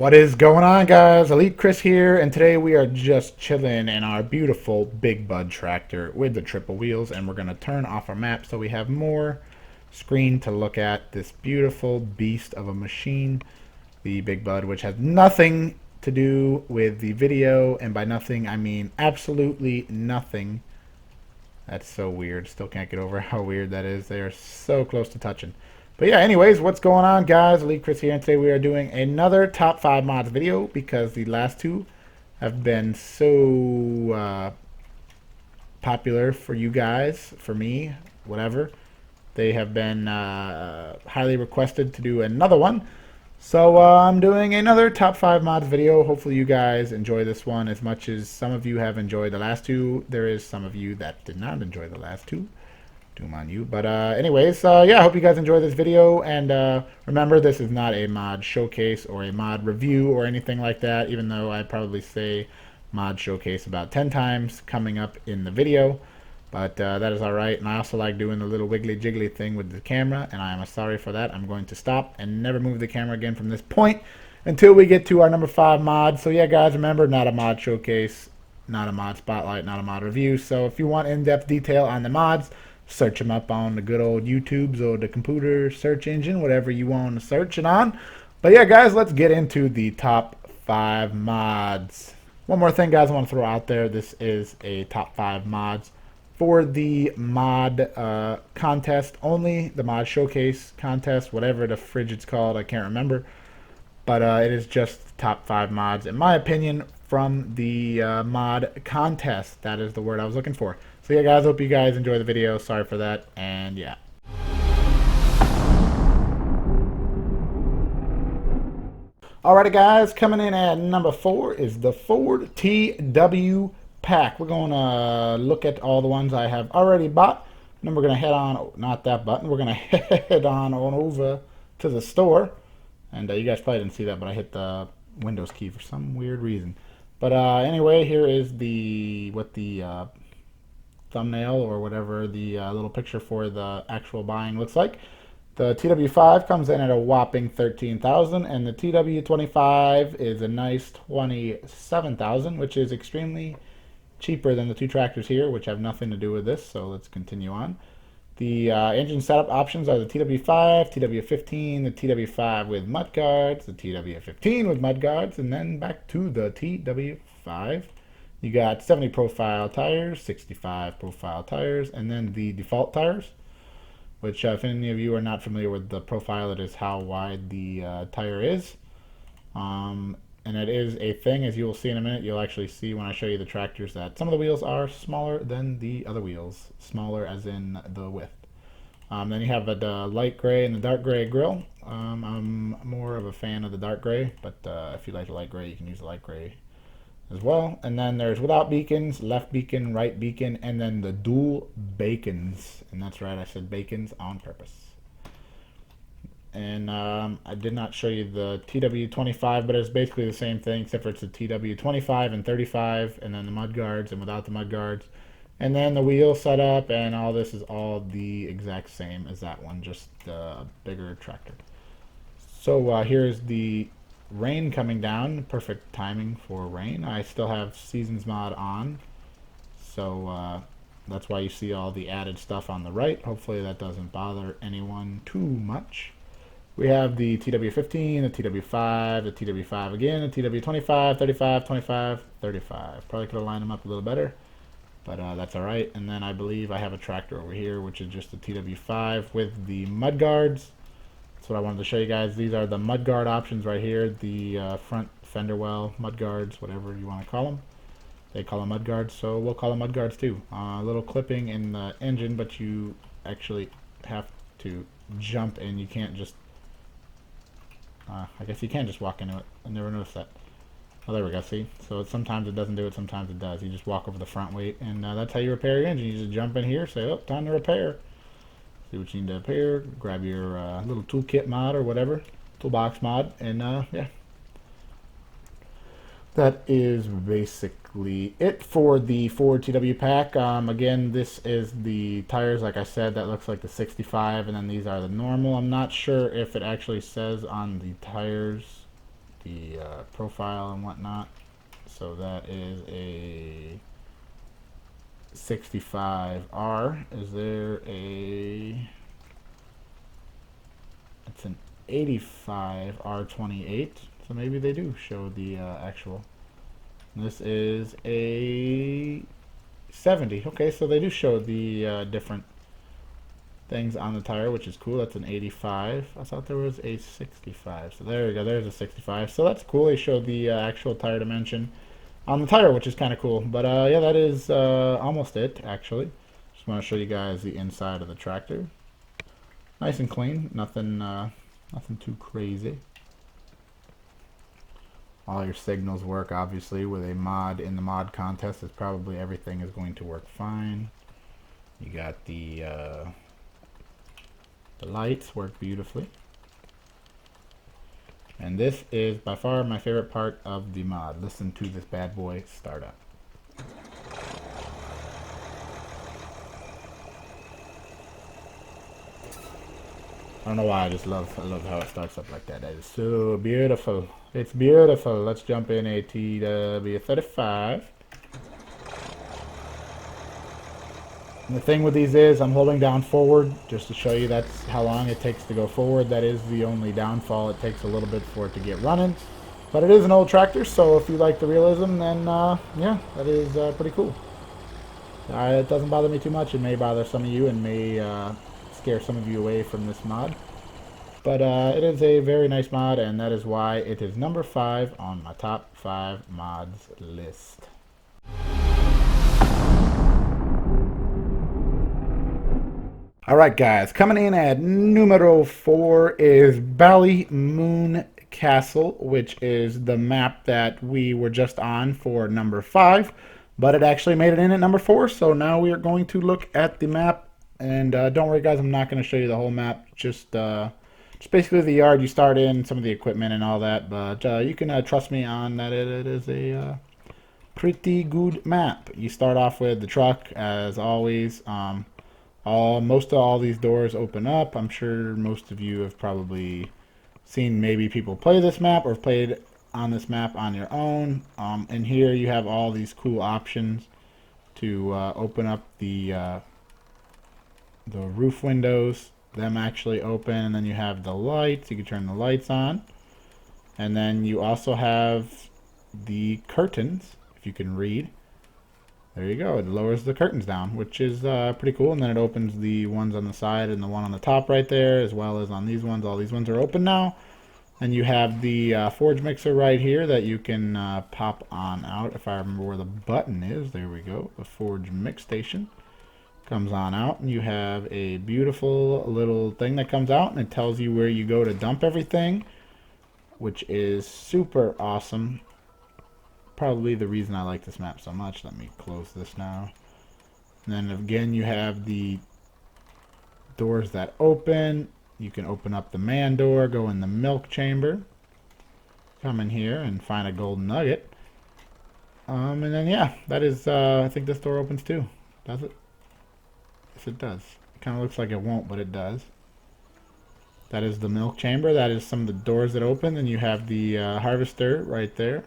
What is going on, guys? Elite Chris here, and today we are just chilling in our beautiful Big Bud tractor with the triple wheels, and we're going to turn off our map so we have more screen to look at this beautiful beast of a machine, the Big Bud, which has nothing to do with the video, and by nothing I mean absolutely nothing. That's so weird. Still can't get over how weird that is. They are so close to touching. But yeah, anyways, what's going on, guys? Elite Chris here, and today we are doing another top 5 mods video because the last two have been so popular for you guys, for me, whatever. They have been highly requested to do another one. So I'm doing another top 5 mods video. Hopefully you guys enjoy this one as much as some of you have enjoyed the last two. There is some of you that did not enjoy the last two. Doom on you. But anyways, yeah, I hope you guys enjoy this video. And remember, this is not a mod showcase or a mod review or anything like that, even though I probably say mod showcase about 10 times coming up in the video. But that is alright. And I also like doing the little wiggly jiggly thing with the camera, and I am sorry for that. I'm going to stop and never move the camera again from this point until we get to our number 5 mod. So yeah, guys, remember, not a mod showcase, not a mod spotlight, not a mod review. So if you want in-depth detail on the mods, search them up on the good old YouTubes or the computer search engine, whatever you want to search it on. But yeah, guys, let's get into the top 5 mods. One more thing, guys, I want to throw out there. This is a top 5 mods for the mod contest only, the mod showcase contest, whatever the fridge it's called, I can't remember. But it is just top 5 mods, in my opinion, from the mod contest. That is the word I was looking for. So yeah, guys, hope you guys enjoy the video. Sorry for that, and yeah. Alrighty, guys, coming in at number 4 is the Ford TW pack. We're going to look at all the ones I have already bought. And then we're going to head on, not that button, we're going to head on over to the store. And you guys probably didn't see that, but I hit the Windows key for some weird reason. But anyway, here is the thumbnail or whatever the little picture for the actual buying looks like. The TW5 comes in at a whopping $13,000, and the TW25 is a nice $27,000, which is extremely cheaper than the two tractors here, which have nothing to do with this. So let's continue on. The engine setup options are the TW5, TW15, the TW5 with mudguards, the TW15 with mudguards, and then back to the TW5. You got 70 profile tires, 65 profile tires, and then the default tires, which if any of you are not familiar with the profile, it is how wide the tire is. And it is a thing, as you will see in a minute. You'll actually see when I show you the tractors that some of the wheels are smaller than the other wheels. Smaller as in the width. Then you have the light gray and the dark gray grille. I'm more of a fan of the dark gray, but if you like the light gray, you can use the light gray as well. And then there's without beacons, left beacon, right beacon, and then the dual bacons. And that's right, I said bacons on purpose. And I did not show you the TW25, but it's basically the same thing, except for it's the TW25 and 35, and then the mudguards and without the mudguards. And then the wheel setup and all this is all the exact same as that one, just a bigger tractor. So here's the rain coming down. Perfect timing for rain. I still have Seasons mod on, so that's why you see all the added stuff on the right. Hopefully that doesn't bother anyone too much. We have the TW15, the TW5, the TW5 again, the TW25, 35, 25, 35. Probably could have lined them up a little better, but that's alright. And then I believe I have a tractor over here, which is just the TW5 with the mudguards. That's what I wanted to show you guys. These are the mudguard options right here. The front fender well mudguards, whatever you want to call them. They call them mudguards, so we'll call them mudguards too. A little clipping in the engine, but you actually have to jump, and you can't just I guess you can just walk into it. I never noticed that. Oh, there we go, see? So sometimes it doesn't do it, sometimes it does. You just walk over the front weight, and that's how you repair your engine. You just jump in here, say, oh, time to repair. See what you need to repair, grab your little toolkit mod or whatever, toolbox mod, and yeah. That is basically it for the Ford TW pack. Again, this is the tires, like I said, that looks like the 65, and then these are the normal. I'm not sure if it actually says on the tires the profile and whatnot. So that is a 65R. Is there a... It's an 85 R28. So maybe they do show the actual. This is a 70. Okay, so they do show the different things on the tire, which is cool. That's an 85. I thought there was a 65. So there we go. There's a 65. So that's cool. They showed the actual tire dimension on the tire, which is kind of cool. But yeah, that is almost it, actually. Just want to show you guys the inside of the tractor. Nice and clean. Nothing, nothing too crazy. All your signals work, obviously. With a mod in the mod contest, it's probably everything is going to work fine. You got the lights work beautifully. And this is by far my favorite part of the mod. Listen to this bad boy start up. I don't know why, I love how it starts up like that. That is so beautiful. It's beautiful. Let's jump in a TW35. And the thing with these is I'm holding down forward just to show you that's how long it takes to go forward. That is the only downfall. It takes a little bit for it to get running. But it is an old tractor, so if you like the realism, then yeah, that is pretty cool. It doesn't bother me too much. It may bother some of you and may scare some of you away from this mod. But it is a very nice mod, and that is why it is number 5 on my top 5 mods list. Alright guys, coming in at numero 4 is Ballymoon Castle, which is the map that we were just on for number 5, but it actually made it in at number 4, so now we are going to look at the map. And don't worry guys, I'm not going to show you the whole map, just basically the yard you start in, some of the equipment and all that, but you can trust me on that it is a pretty good map. You start off with the truck, as always. Most of all these doors open up. I'm sure most of you have probably seen maybe people play this map or played on this map on your own. And here you have all these cool options to open up the roof windows, them actually open, and then you have the lights. You can turn the lights on, and then you also have the curtains. If you can read, there you go. It lowers the curtains down, which is pretty cool. And then it opens the ones on the side and the one on the top right there, as well as on these ones. All these ones are open now. And you have the forge mixer right here that you can pop on out. If I remember where the button is, there we go. The forge mix station comes on out, and you have a beautiful little thing that comes out, and it tells you where you go to dump everything, which is super awesome. Probably the reason I like this map so much. Let me close this now. And then again, you have the doors that open. You can open up the man door, go in the milk chamber, come in here and find a golden nugget. And then yeah, that is I think this door opens too. Does it? Yes, it does. It kind of looks like it won't, but it does. That is the milk chamber. That is some of the doors that open. And you have the harvester right there,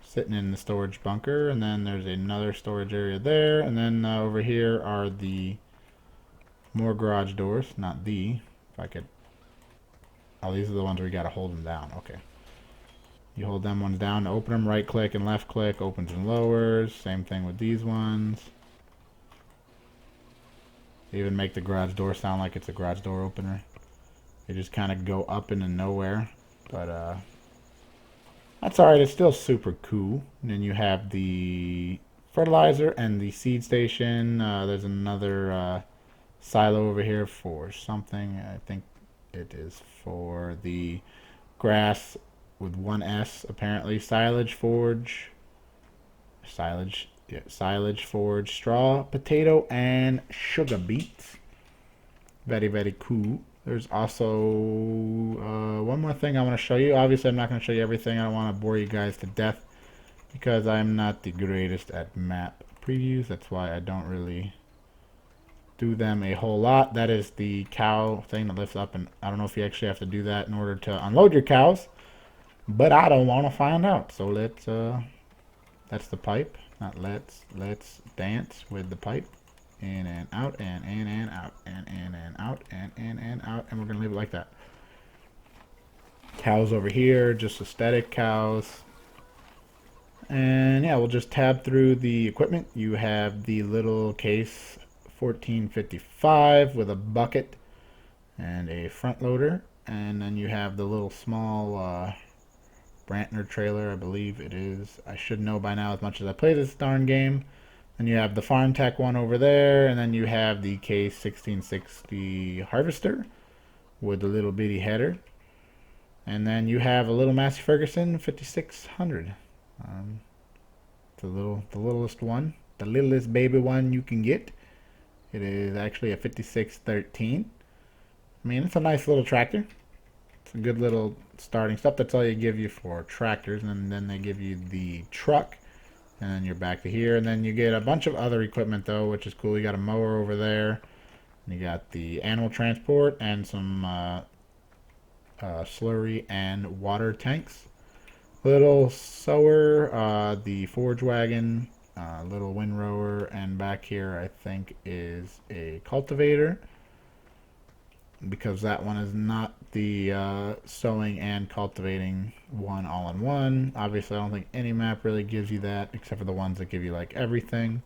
sitting in the storage bunker. And then there's another storage area there. And then over here are the more garage doors. Not the. If I could. Oh, these are the ones where you got to hold them down. Okay. You hold them ones down to open them. Right click and left click opens and lowers. Same thing with these ones. They even make the garage door sound like it's a garage door opener. They just kind of go up into nowhere. But that's alright. It's still super cool. And then you have the fertilizer and the seed station. There's another silo over here for something. I think it is for the grass with one S apparently. Silage forge. Silage. Yeah, silage forge, straw, potato, and sugar beets. Very, very cool. There's also one more thing I want to show you. Obviously, I'm not going to show you everything. I don't want to bore you guys to death because I'm not the greatest at map previews. That's why I don't really do them a whole lot. That is the cow thing that lifts up, and I don't know if you actually have to do that in order to unload your cows. But I don't want to find out. So that's the pipe. Not let's dance with the pipe. In and out, and in and out, and in and out, and in and out. And we're going to leave it like that. Cows over here, just aesthetic cows. And yeah, we'll just tab through the equipment. You have the little case 1455 with a bucket and a front loader. And then you have the little small Brantner trailer, I believe it is. I should know by now as much as I play this darn game. Then you have the Farm Tech one over there. And then you have the case 1660 harvester with the little bitty header. And then you have a little Massey Ferguson 5600. The littlest one, the littlest baby one you can get. It is actually a 5613. I mean, it's a nice little tractor. It's a good little starting stuff. That's all you give you for tractors, and then they give you the truck, and then you're back to here, and then you get a bunch of other equipment though, which is cool. You got a mower over there, and you got the animal transport and some slurry and water tanks. Little sower, the forge wagon, little windrower, and back here I think is a cultivator, because that one is not the sowing and cultivating one all in one. Obviously I don't think any map really gives you that, except for the ones that give you like everything.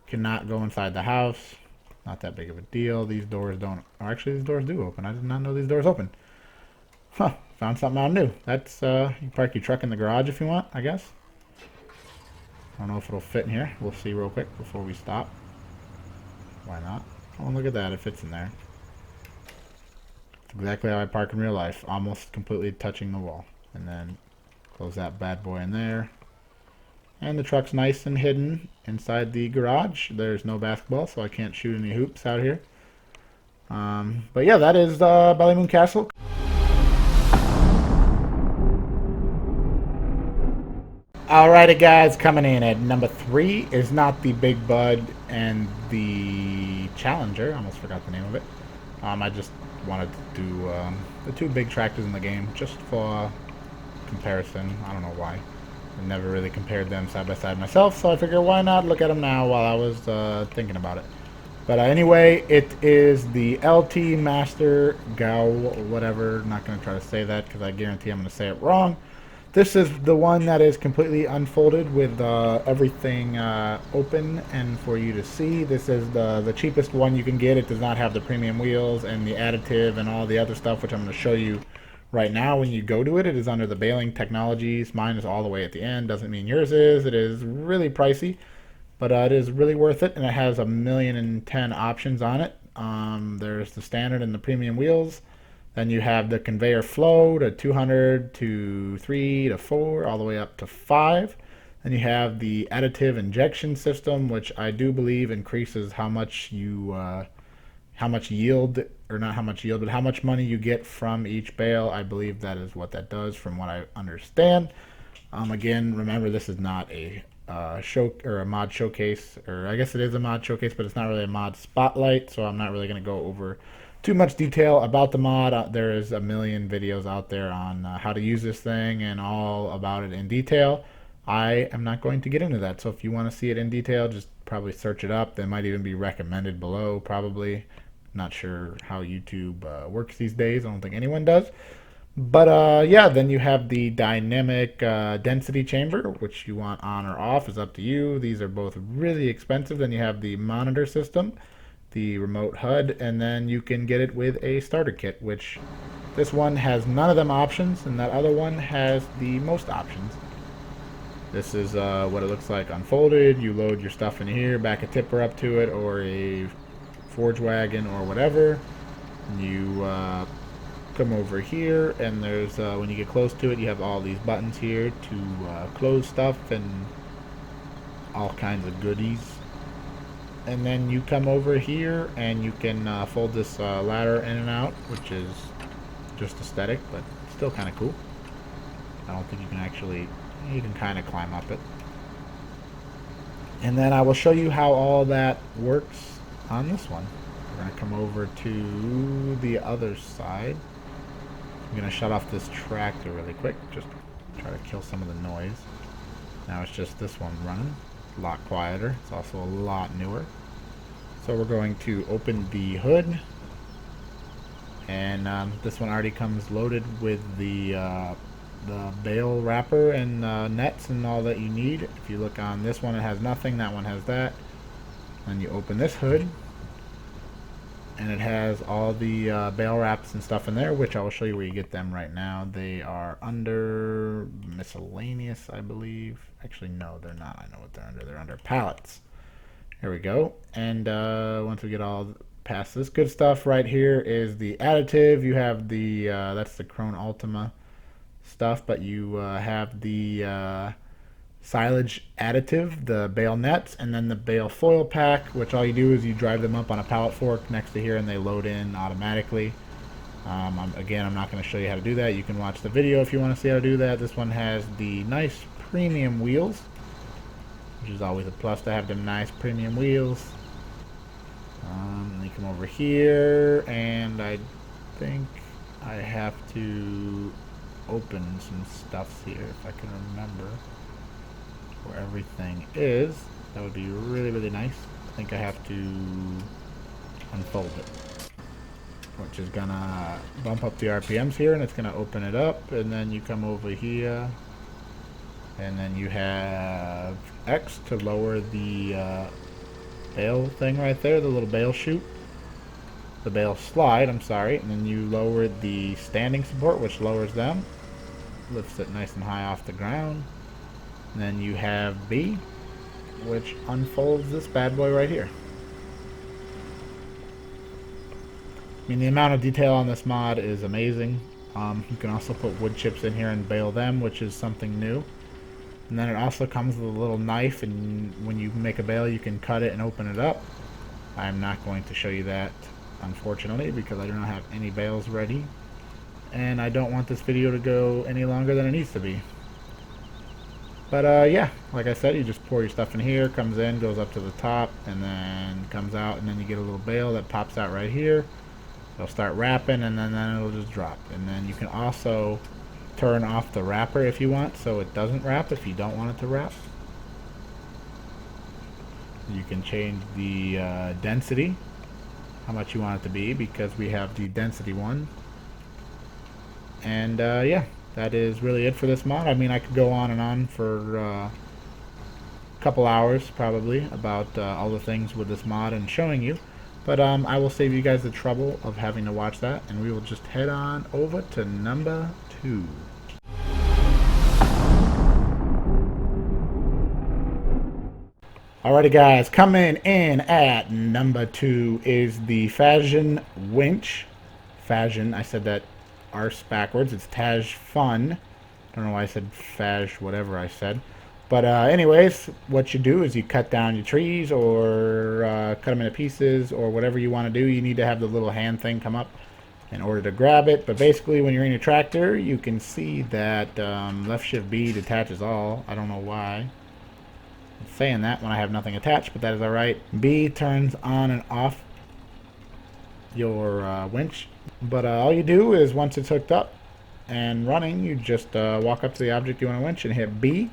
Cannot go inside the house, not that big of a deal. These doors don't, or actually these doors do open. I did not know these doors open. Huh, found something out new. That's, you can park your truck in the garage if you want, I guess. I don't know if it'll fit in here. We'll see real quick before we stop. Why not? Oh, look at that, it fits in there. It's exactly how I park in real life, almost completely touching the wall. And then close that bad boy in there. And the truck's nice and hidden inside the garage. There's no basketball, so I can't shoot any hoops out here. But yeah, that is Ballymoon Castle. Alrighty guys, coming in at number 3 is not the Big Bud and the Challenger. I almost forgot the name of it. I just wanted to do the 2 big tractors in the game just for comparison. I don't know why. I never really compared them side by side myself, so I figured why not look at them now while I was thinking about it. But anyway, it is the LT Master Goweil, whatever. Not going to try to say that because I guarantee I'm going to say it wrong. This is the one that is completely unfolded with everything open and for you to see. This is the cheapest one you can get. It does not have the premium wheels and the additive and all the other stuff, which I'm going to show you right now. When you go to it, it is under the Baling Technologies. Mine is all the way at the end. Doesn't mean yours is. It is really pricey, but it is really worth it, and it has 1,010,000 options on it. There's the standard and the premium wheels. Then you have the conveyor flow to 200 to 3 to 4 all the way up to 5. Then you have the additive injection system, which I do believe increases how much you how much yield, or not how much yield, but how much money you get from each bale. I believe that is what that does from what I understand. Again, remember, this is not a show or a mod showcase, or I guess it is a mod showcase, but it's not really a mod spotlight, so I'm not really going to go over too much detail about the mod. There is a million videos out there on how to use this thing and all about it in detail. I am not going to get into that, so if you want to see it in detail, just probably search it up. They might even be recommended below, probably. Not sure how YouTube works these days. I don't think anyone does. But yeah, then you have the dynamic density chamber, which you want on or off is up to you. These are both really expensive. Then you have the monitor system, the remote HUD, and then you can get it with a starter kit, which this one has none of them options, and that other one has the most options. This is what it looks like unfolded. You load your stuff in here, back a tipper up to it, or a forge wagon, or whatever. You come over here, and there's when you get close to it, you have all these buttons here to close stuff and all kinds of goodies. And then you come over here and you can fold this ladder in and out, which is just aesthetic, but still kind of cool. I don't think you can actually, you can kind of climb up it. And then I will show you how all that works on this one. We're going to come over to the other side. I'm going to shut off this tractor really quick, just Try to kill some of the noise. Now it's just this one running. A lot quieter. It's also a lot newer. So we're going to open the hood. And this one already comes loaded with the bale wrapper and nets and all that you need. If you look on this one, it has nothing. That one has that. Then you open this hood, and it has all the bale wraps and stuff in there, which I will show you where you get them right now. They are under miscellaneous, I believe. Actually, no, they're not. I know what they're under. They're under pallets. Here we go. And once we get all past this good stuff, right here is the additive. You have the that's the Krone Ultima stuff, but you have the silage additive, the bale nets, and then the bale foil pack, which all you do is you drive them up on a pallet fork next to here and they load in automatically. Again, I'm not going to show you how to do that. You can watch the video if you want to see how to do that. This one has the nice premium wheels, which is always a plus to have them nice premium wheels. You come over here, and I think I have to open some stuff here if I can remember where everything is. That would be really, really nice. I think I have to unfold it, which is gonna bump up the RPMs here, and it's gonna open it up. And then you come over here, and then you have X to lower the bale thing right there, the little bale chute, the bale slide, I'm sorry. And then you lower the standing support, which lowers them, lifts it nice and high off the ground. And then you have B, which unfolds this bad boy right here. I mean, the amount of detail on this mod is amazing. You can also put wood chips in here and bale them, which is something new. And then it also comes with a little knife, and when you make a bale, you can cut it and open it up. I'm not going to show you that, unfortunately, because I do not have any bales ready. And I don't want this video to go any longer than it needs to be. But yeah, like I said, you just pour your stuff in here, comes in, goes up to the top, and then comes out, and then you get a little bale that pops out right here. It'll start wrapping, and then it'll just drop. And then you can also turn off the wrapper if you want, so it doesn't wrap if you don't want it to wrap. You can change the density, how much you want it to be, because we have the density one. And yeah, that is really it for this mod. I mean, I could go on and on for a couple hours probably about all the things with this mod and showing you, but I will save you guys the trouble of having to watch that, and we will just head on over to number 2. Alrighty guys, coming in at number 2 is the Phazon Winch. Phazon, I said that arse backwards. It's Taj Fun. I don't know why I said Phaz, whatever I said. But anyways, what you do is you cut down your trees or cut them into pieces or whatever you want to do. You need to have the little hand thing come up in order to grab it. But basically, when you're in your tractor, you can see that left shift B detaches all. I don't know why I'm saying that when I have nothing attached, but that is alright. B turns on and off your winch. But all you do is once it's hooked up and running, you just walk up to the object you want to winch and hit B.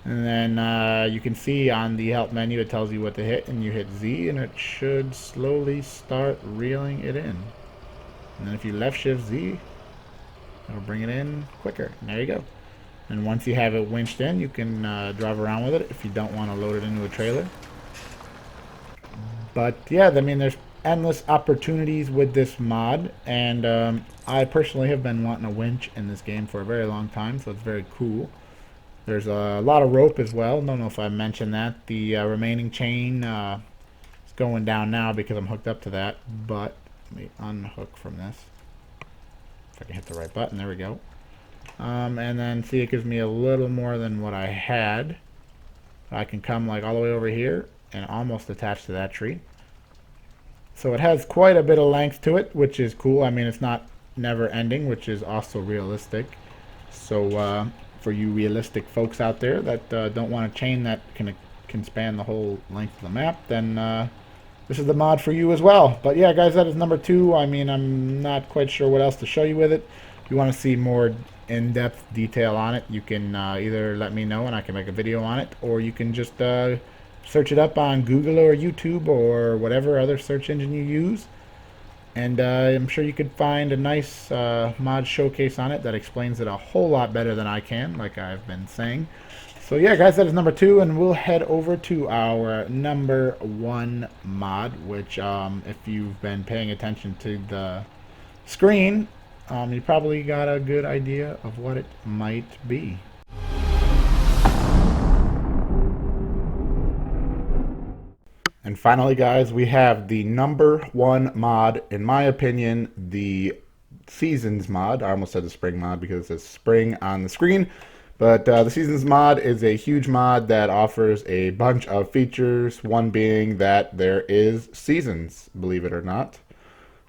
And then you can see on the help menu it tells you what to hit, and you hit Z, and it should slowly start reeling it in. And then if you left shift Z, it'll bring it in quicker. And there you go. And once you have it winched in, you can drive around with it if you don't want to load it into a trailer. But yeah, I mean, there's endless opportunities with this mod, and I personally have been wanting a winch in this game for a very long time, so it's very cool. There's a lot of rope as well. Don't know if I mentioned that. The remaining chain is going down now because I'm hooked up to that, but let me unhook from this. If I can hit the right button, there we go. And then see, it gives me a little more than what I had. I can come like all the way over here and almost attach to that tree. So it has quite a bit of length to it, which is cool. I mean, it's not never ending, which is also realistic. So for you realistic folks out there that don't want a chain that can span the whole length of the map, then this is the mod for you as well. But yeah, guys, that is number 2. I mean, I'm not quite sure what else to show you with it. If you want to see more in-depth detail on it, you can either let me know and I can make a video on it, or you can just search it up on Google or YouTube or whatever other search engine you use. And I'm sure you could find a nice mod showcase on it that explains it a whole lot better than I can, like I've been saying. So yeah, guys, that is number 2, and we'll head over to our number 1 mod, which if you've been paying attention to the screen, you probably got a good idea of what it might be. And finally, guys, we have the number 1 mod, in my opinion, the Seasons mod. I almost said the Spring mod because it says Spring on the screen. But the Seasons mod is a huge mod that offers a bunch of features, one being that there is seasons, believe it or not.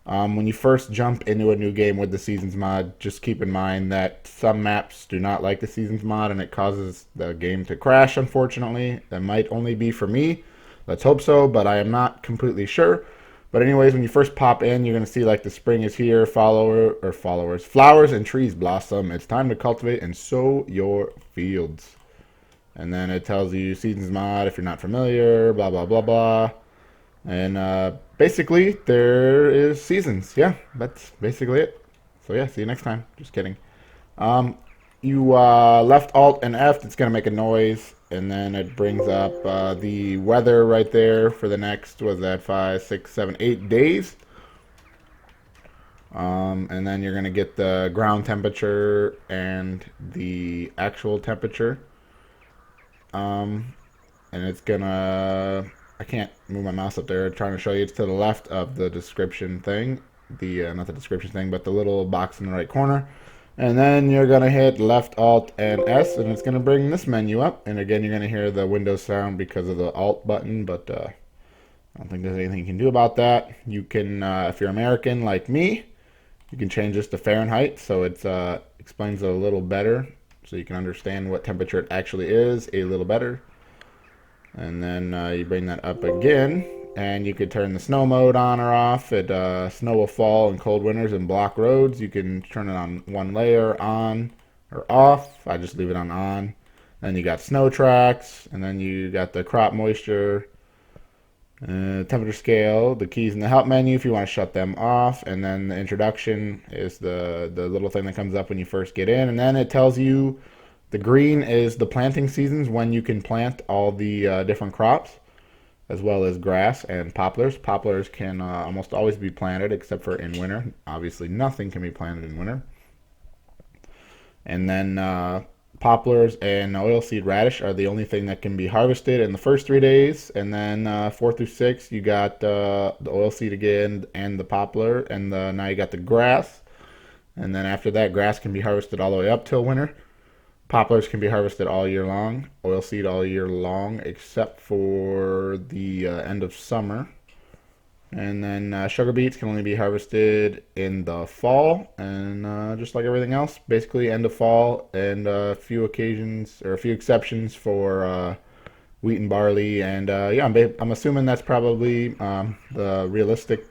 When you first jump into a new game with the Seasons mod, just keep in mind that some maps do not like the Seasons mod and it causes the game to crash, unfortunately. That might only be for me. Let's hope so, but I am not completely sure. But anyways, when you first pop in, you're going to see like the spring is here, flowers and trees blossom. It's time to cultivate and sow your fields. And then it tells you Seasons mod if you're not familiar, blah, blah, blah, blah. And basically, there is seasons. Yeah, that's basically it. So yeah, see you next time. Just kidding. You left Alt and F, it's going to make a noise. And then it brings up the weather right there for the next, was that 5, 6, 7, 8 days. And then you're going to get the ground temperature and the actual temperature. And it's going to, I can't move my mouse up there, trying to show you, it's to the left of the description thing. Not the description thing, but the little box in the right corner. And then you're going to hit left Alt and S, and it's going to bring this menu up. And again, you're going to hear the Windows sound because of the Alt button, but I don't think there's anything you can do about that. You can, if you're American like me, you can change this to Fahrenheit, so it explains it a little better, so you can understand what temperature it actually is a little better. And then you bring that up again, and you could turn the snow mode on or off. Snow will fall in cold winters and block roads. You can turn it on one layer, on or off. I just leave it on. Then you got snow tracks, and then you got the crop moisture, temperature scale, the keys in the help menu if you want to shut them off, and then the introduction is the little thing that comes up when you first get in, and then it tells you the green is the planting seasons, when you can plant all the different crops, as well as grass and poplars. Poplars can almost always be planted except for in winter. Obviously, nothing can be planted in winter. And then poplars and oilseed radish are the only thing that can be harvested in the first 3 days. And then 4 through 6, you got the oilseed again and the poplar, and now you got the grass. And then after that, grass can be harvested all the way up till winter. Poplars can be harvested all year long, oilseed all year long, except for the end of summer. And then sugar beets can only be harvested in the fall, and just like everything else, basically end of fall, and a few occasions, or a few exceptions for wheat and barley. And yeah, I'm assuming that's probably the realistic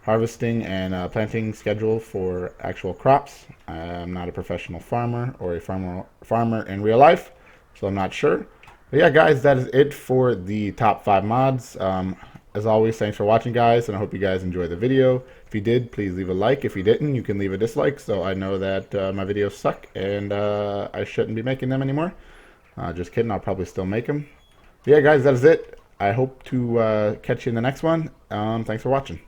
harvesting and planting schedule for actual crops. I'm not a professional farmer or a farmer in real life, so I'm not sure. But yeah, guys, that is it for the top 5 mods. As always, thanks for watching, guys, and I hope you guys enjoyed the video. If you did, please leave a like. If you didn't, you can leave a dislike, so I know that my videos suck and I shouldn't be making them anymore. Just kidding, I'll probably still make them. But yeah, guys, that is it. I hope to catch you in the next one. Thanks for watching.